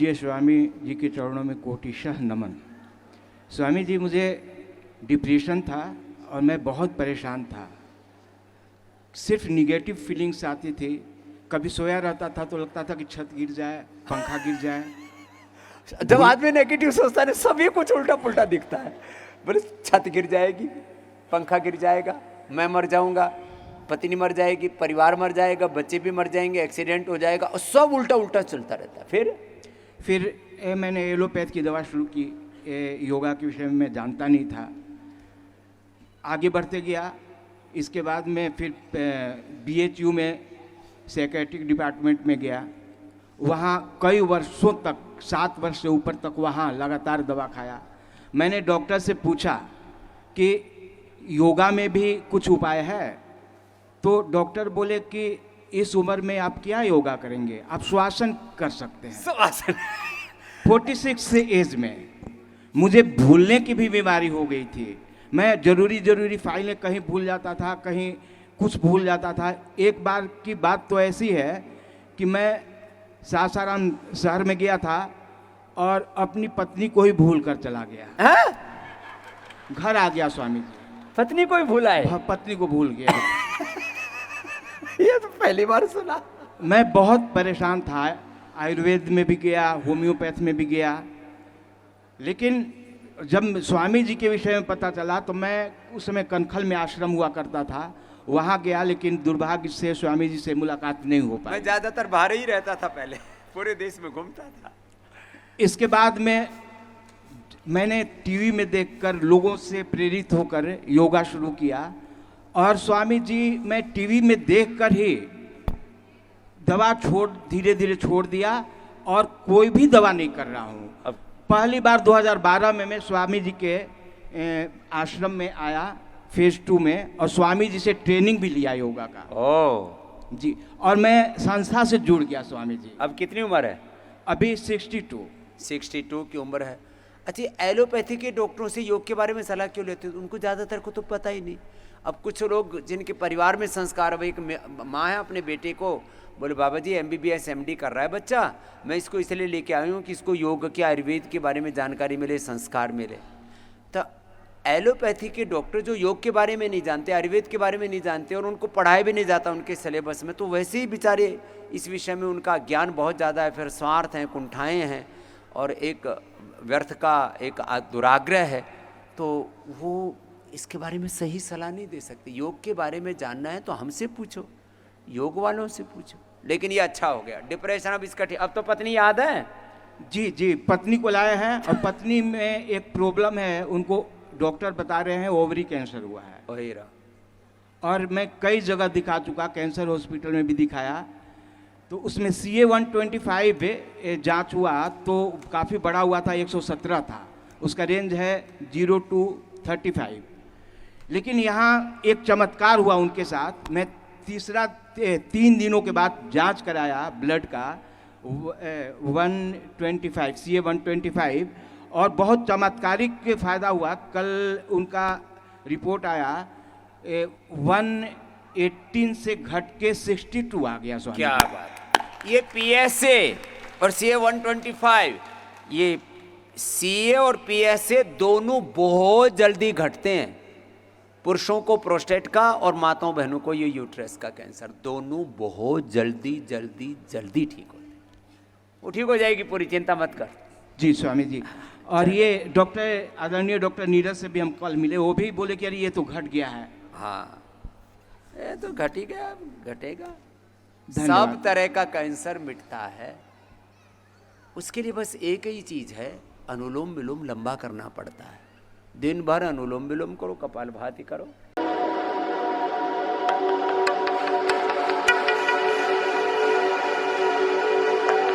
पूज्य स्वामी जी के चरणों में कोटिशः नमन। स्वामी जी, मुझे डिप्रेशन था और मैं बहुत परेशान था। सिर्फ निगेटिव फीलिंग्स आती थी। कभी सोया रहता था तो लगता था कि छत गिर जाए, पंखा गिर जाए। जब आदमी नेगेटिव सोचता है सभी कुछ उल्टा पुल्टा दिखता है। बोले छत गिर जाएगी, पंखा गिर जाएगा, मैं मर जाऊंगा, पत्नी मर जाएगी, परिवार मर जाएगा, बच्चे भी मर जाएंगे, एक्सीडेंट हो जाएगा, और सब उल्टा उल्टा चलता रहता है। फिर मैंने एलोपैथ की दवा शुरू की। योगा के विषय में मैं जानता नहीं था। आगे बढ़ते गया। इसके बाद मैं फिर BHU में साइकेट्रिक डिपार्टमेंट में गया। वहाँ कई वर्षों तक, 7 वर्ष से ऊपर तक वहाँ लगातार दवा खाया। मैंने डॉक्टर से पूछा कि योगा में भी कुछ उपाय है, तो डॉक्टर बोले कि इस उम्र में आप क्या योगा करेंगे, आप श्वासन कर सकते हैं। श्वासन 46 से एज में मुझे भूलने की भी बीमारी हो गई थी। मैं जरूरी फाइलें कहीं भूल जाता था, कहीं कुछ भूल जाता था। एक बार की बात तो ऐसी है कि मैं सासाराम शहर में गया था और अपनी पत्नी को ही भूल कर चला गया। घर आ गया स्वामी जी। पत्नी को ही भूला है? पत्नी को भूल गया। ये तो पहली बार सुना। मैं बहुत परेशान था। आयुर्वेद में भी गया, होम्योपैथ में भी गया, लेकिन जब स्वामी जी के विषय में पता चला तो मैं उस समय कनखल में आश्रम हुआ करता था, वहाँ गया, लेकिन दुर्भाग्य से स्वामी जी से मुलाकात नहीं हो पाई। मैं ज़्यादातर बाहर ही रहता था, पहले पूरे देश में घूमता था। इसके बाद में मैंने टीवी में देखकर लोगों से प्रेरित होकर योगा शुरू किया, और स्वामी जी मैं टीवी में देखकर ही दवा धीरे धीरे छोड़ दिया और कोई भी दवा नहीं कर रहा हूँ। अब पहली बार 2012 में मैं स्वामी जी के आश्रम में आया फेज 2 में, और स्वामी जी से ट्रेनिंग भी लिया योगा का। ओ जी, और मैं संस्था से जुड़ गया स्वामी जी। अब कितनी उम्र है? अभी 62 की उम्र है। अच्छा, एलोपैथी के डॉक्टरों से योग के बारे में सलाह क्यों लेते हो? उनको ज़्यादातर को तो पता ही नहीं। अब कुछ लोग जिनके परिवार में संस्कार, भाई एक माँ है, अपने बेटे को बोले बाबा जी MBBS MD कर रहा है बच्चा, मैं इसको इसलिए लेके आई हूँ कि इसको योग के, आयुर्वेद के बारे में जानकारी मिले, संस्कार मिले। तो एलोपैथी के डॉक्टर जो योग के बारे में नहीं जानते, आयुर्वेद के बारे में नहीं जानते, और उनको पढ़ाया भी नहीं जाता उनके सिलेबस में, तो वैसे ही बेचारे इस विषय में उनका ज्ञान बहुत ज़्यादा है, फिर स्वार्थ हैं, कुंठाएँ हैं, और एक व्यर्थ का एक दुराग्रह है, तो वो इसके बारे में सही सलाह नहीं दे सकते। योग के बारे में जानना है तो हमसे पूछो, योग वालों से पूछो। लेकिन ये अच्छा हो गया, डिप्रेशन अब इसका अब तो पत्नी याद है? जी, पत्नी को लाए हैं, और पत्नी में एक प्रॉब्लम है, उनको डॉक्टर बता रहे हैं ओवरी कैंसर हुआ है। वही रहा। और मैं कई जगह दिखा चुका, कैंसर हॉस्पिटल में भी दिखाया, तो उसमें CA-125 जांच हुआ तो काफ़ी बड़ा हुआ था, 117 था। उसका रेंज है 0 to 35। लेकिन यहाँ एक चमत्कार हुआ उनके साथ। मैं 3 दिनों के बाद जांच कराया ब्लड का, 125 CA-125, और बहुत चमत्कारिक फ़ायदा हुआ। कल उनका रिपोर्ट आया, 118 से घट के 62 आ गया। स्वामी, क्या बात! ये PSA और CA-125, ये CA और PSA दोनों बहुत जल्दी घटते हैं। पुरुषों को प्रोस्टेट का और माताओं बहनों को ये यूट्रस का कैंसर, दोनों बहुत जल्दी ठीक होते हैं। वो ठीक हो जाएगी, पूरी चिंता मत कर। जी स्वामी जी। और ये आदरणीय डॉक्टर नीरज से भी हम कल मिले, वो भी बोले कि अरे ये तो घट गया है। हाँ, ये तो घट ही गया, घटेगा। सब तरह का कैंसर मिटता है। उसके लिए बस एक ही चीज है, अनुलोम विलोम लंबा करना पड़ता है। दिन भर अनुलोम विलोम करो, कपालभाति करो।